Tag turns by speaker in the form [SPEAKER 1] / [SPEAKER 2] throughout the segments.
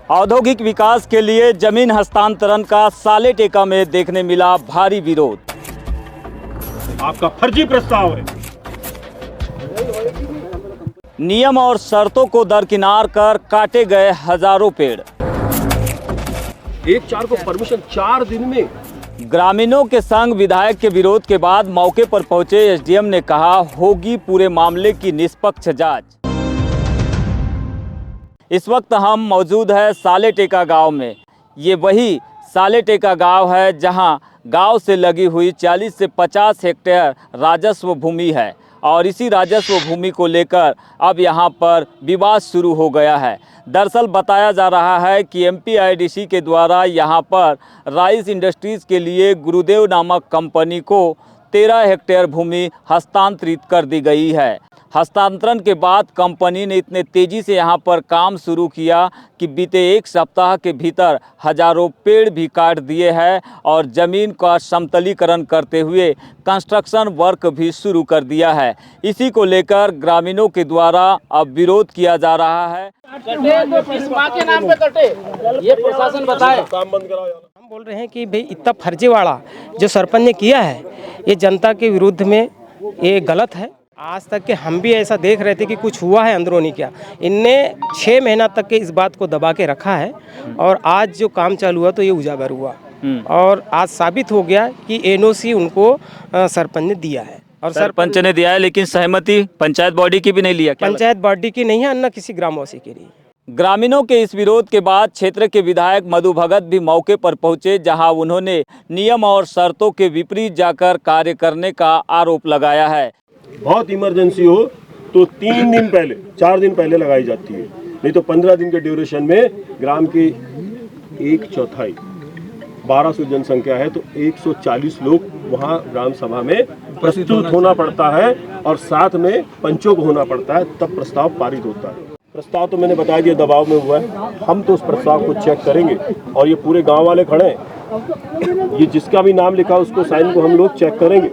[SPEAKER 1] औद्योगिक विकास के लिए जमीन हस्तांतरण का सालेटेका में देखने मिला भारी विरोध।
[SPEAKER 2] आपका फर्जी प्रस्ताव है।
[SPEAKER 1] नियम और शर्तों को दरकिनार कर काटे गए हजारों पेड़।
[SPEAKER 2] 1/4 को परमिशन 4 दिन में।
[SPEAKER 1] ग्रामीणों के संग विधायक के विरोध के बाद मौके पर पहुंचे एसडीएम ने कहा होगी पूरे मामले की निष्पक्ष जांच। इस वक्त हम मौजूद है सालेटेका गांव में। ये वही सालेटेका गांव है जहां गांव से लगी हुई 40 से 50 हेक्टेयर राजस्व भूमि है और इसी राजस्व भूमि को लेकर अब यहां पर विवाद शुरू हो गया है। दरअसल बताया जा रहा है कि MPIDC के द्वारा यहां पर राइस इंडस्ट्रीज़ के लिए गुरुदेव नामक कंपनी को 13 हेक्टेयर भूमि हस्तांतरित कर दी गई है। हस्तांतरण के बाद कंपनी ने इतने तेज़ी से यहां पर काम शुरू किया कि बीते 1 सप्ताह के भीतर हजारों पेड़ भी काट दिए हैं और ज़मीन का समतलीकरण करते हुए कंस्ट्रक्शन वर्क भी शुरू कर दिया है। इसी को लेकर ग्रामीणों के द्वारा अब विरोध किया जा रहा है।
[SPEAKER 3] के नाम पे कटे, ये प्रशासन बताए।
[SPEAKER 2] काम बंद कराओ।
[SPEAKER 3] हम बोल रहे हैं कि भाई इतना फर्जीवाड़ा जो सरपंच ने किया है ये जनता के विरुद्ध में ये गलत है। आज तक के हम भी ऐसा देख रहे थे कि कुछ हुआ है अंदरूनी क्या। इनने 6 महीना तक के इस बात को दबा के रखा है और आज जो काम चालू हुआ तो ये उजागर हुआ और आज साबित हो गया कि NOC उनको सरपंच ने दिया है और
[SPEAKER 1] सरपंच ने दिया है, लेकिन सहमति पंचायत बॉडी की भी नहीं लिया।
[SPEAKER 3] पंचायत बॉडी की नहीं है, न किसी ग्रामवासी की नहीं।
[SPEAKER 1] ग्रामीणों के इस विरोध के बाद क्षेत्र के विधायक मधु भगत भी मौके पर पहुंचे, जहां उन्होंने नियम और शर्तों के विपरीत जाकर कार्य करने का आरोप लगाया है।
[SPEAKER 2] बहुत इमरजेंसी हो तो 3 दिन पहले 4 दिन पहले लगाई जाती है, नहीं तो 15 दिन के ड्यूरेशन में ग्राम की 1/4 1200 जनसंख्या है तो 140 लोग वहाँ ग्राम सभा में प्रस्तुत होना पड़ता है और साथ में पंचों को होना पड़ता है, तब प्रस्ताव पारित होता है। प्रस्ताव तो मैंने बता दिया दबाव में हुआ है। हम तो उस प्रस्ताव को चेक करेंगे और ये पूरे गांव वाले खड़े हैं, ये जिसका भी नाम लिखा उसको साइन को हम लोग चेक करेंगे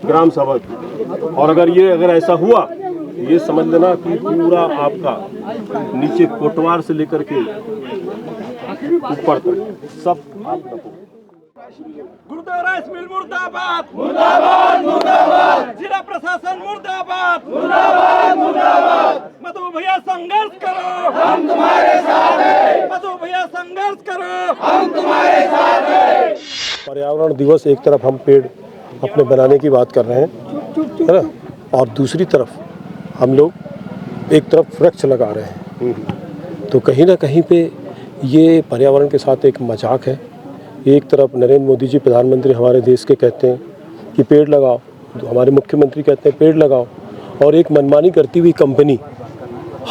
[SPEAKER 2] ग्राम सभा की। और अगर ऐसा हुआ ये समझ लेना कि पूरा आपका नीचे कोटवार से लेकर के ऊपर तक सब आपका। गुरुदेव राइस मिल मुर्दाबाद, मुर्दाबाद, मुर्दाबाद। जिला प्रशासन मुर्दाबाद, मुर्दाबाद, मुर्दाबाद। मधु भैया संघर्ष करो, हम तुम्हारे साथ हैं। मधु भैया संघर्ष करो, हम तुम्हारे साथ हैं। पर्यावरण दिवस एक तरफ हम पेड़ अपने बनाने की बात कर रहे हैं, है ना, और दूसरी तरफ हम लोग एक तरफ वृक्ष लगा रहे हैं। तो कहीं ना कहीं पे ये पर्यावरण के साथ एक मजाक है। एक तरफ नरेंद्र मोदी जी प्रधानमंत्री हमारे देश के कहते हैं कि पेड़ लगाओ, हमारे मुख्यमंत्री कहते हैं पेड़ लगाओ, और एक मनमानी करती हुई कंपनी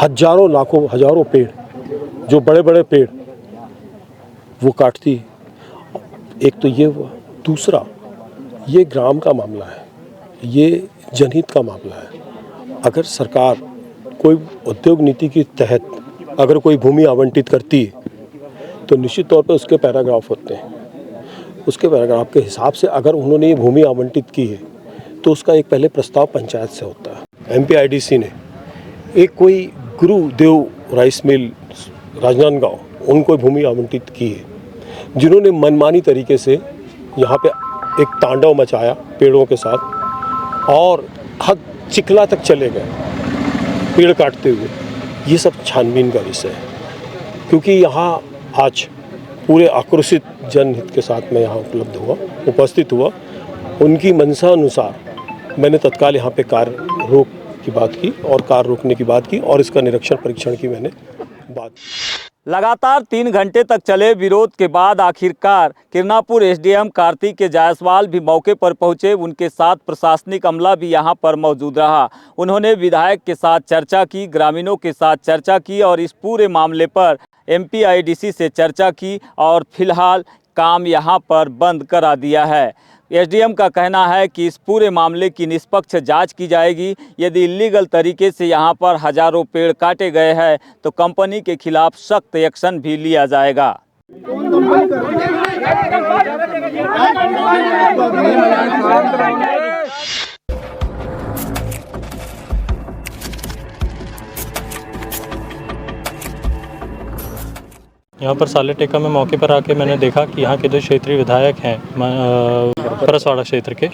[SPEAKER 2] हजारों लाखों हजारों पेड़ जो बड़े बड़े पेड़ वो काटती है। एक तो ये हुआ, दूसरा ये ग्राम का मामला है, ये जनहित का मामला है। अगर सरकार कोई उद्योग नीति के तहत अगर कोई भूमि आवंटित करती है तो निश्चित तौर पर उसके पैराग्राफ होते हैं। उसके पैराग्राफ के हिसाब से अगर उन्होंने ये भूमि आवंटित की है तो उसका एक पहले प्रस्ताव पंचायत से होता है। MPIDC ने एक कोई गुरुदेव राइस मिल राजनांदगांव उनको भूमि आवंटित की है, जिन्होंने मनमानी तरीके से यहाँ पे एक तांडव मचाया पेड़ों के साथ और हद चिखला तक चले गए पेड़ काटते हुए। ये सब छानबीन का विषय है, क्योंकि यहाँ आज पूरे आक्रोशित जनहित के साथ मैं यहाँ उपस्थित हुआ। उनकी मंशा अनुसार मैंने तत्काल यहाँ पे कार्य रोक की बात की और कार्य रोकने की बात की और इसका निरीक्षण परीक्षण की मैंने बात की।
[SPEAKER 1] लगातार 3 घंटे तक चले विरोध के बाद आखिरकार किरनापुर SDM कार्तिक जायसवाल भी मौके पर पहुंचे। उनके साथ प्रशासनिक अमला भी यहां पर मौजूद रहा। उन्होंने विधायक के साथ चर्चा की, ग्रामीणों के साथ चर्चा की और इस पूरे मामले पर MPIDC से चर्चा की और फिलहाल काम यहां पर बंद करा दिया है। SDM का कहना है कि इस पूरे मामले की निष्पक्ष जांच की जाएगी। यदि इलीगल तरीके से यहां पर हजारों पेड़ काटे गए हैं तो कंपनी के खिलाफ सख्त एक्शन भी लिया जाएगा।
[SPEAKER 4] यहाँ पर साले टेका में मौके पर आके मैंने देखा कि यहाँ के जो क्षेत्रीय विधायक हैं परसवाड़ा क्षेत्र के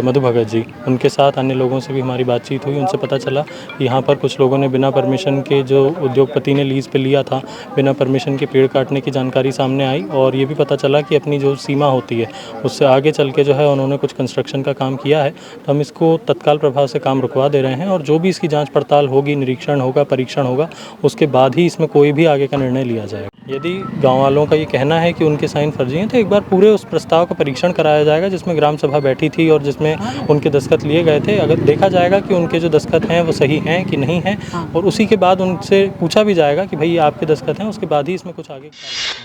[SPEAKER 4] मधु भगत जी, उनके साथ अन्य लोगों से भी हमारी बातचीत हुई। उनसे पता चला कि यहाँ पर कुछ लोगों ने बिना परमिशन के, जो उद्योगपति ने लीज़ पे लिया था, बिना परमिशन के पेड़ काटने की जानकारी सामने आई। और ये भी पता चला कि अपनी जो सीमा होती है उससे आगे चल के जो है उन्होंने कुछ कंस्ट्रक्शन का काम किया है। तो हम इसको तत्काल प्रभाव से काम रुकवा दे रहे हैं और जो भी इसकी जाँच पड़ताल होगी, निरीक्षण होगा, परीक्षण होगा, उसके बाद ही इसमें कोई भी आगे का निर्णय लिया जाएगा। यदि गांव वालों का ये कहना है कि उनके साइन फर्जी हैं तो एक बार पूरे उस प्रस्ताव का परीक्षण कराया जाएगा जिसमें ग्राम सभा बैठी थी और जिसमें उनके दस्तखत लिए गए थे। अगर देखा जाएगा कि उनके जो दस्तखत हैं वो सही हैं कि नहीं हैं, और उसी के बाद उनसे पूछा भी जाएगा कि भाई आपके दस्तखत हैं, उसके बाद ही इसमें कुछ आगे।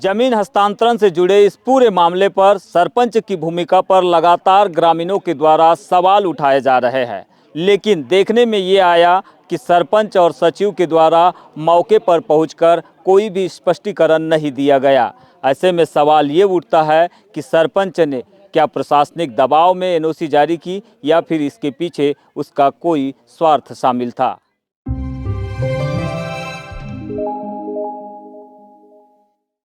[SPEAKER 1] जमीन हस्तांतरण से जुड़े इस पूरे मामले पर सरपंच की भूमिका पर लगातार ग्रामीणों के द्वारा सवाल उठाए जा रहे हैं, लेकिन देखने में ये आया कि सरपंच और सचिव के द्वारा मौके पर पहुंचकर कोई भी स्पष्टीकरण नहीं दिया गया। ऐसे में सवाल ये उठता है कि सरपंच ने क्या प्रशासनिक दबाव में एनओसी जारी की या फिर इसके पीछे उसका कोई स्वार्थ शामिल था।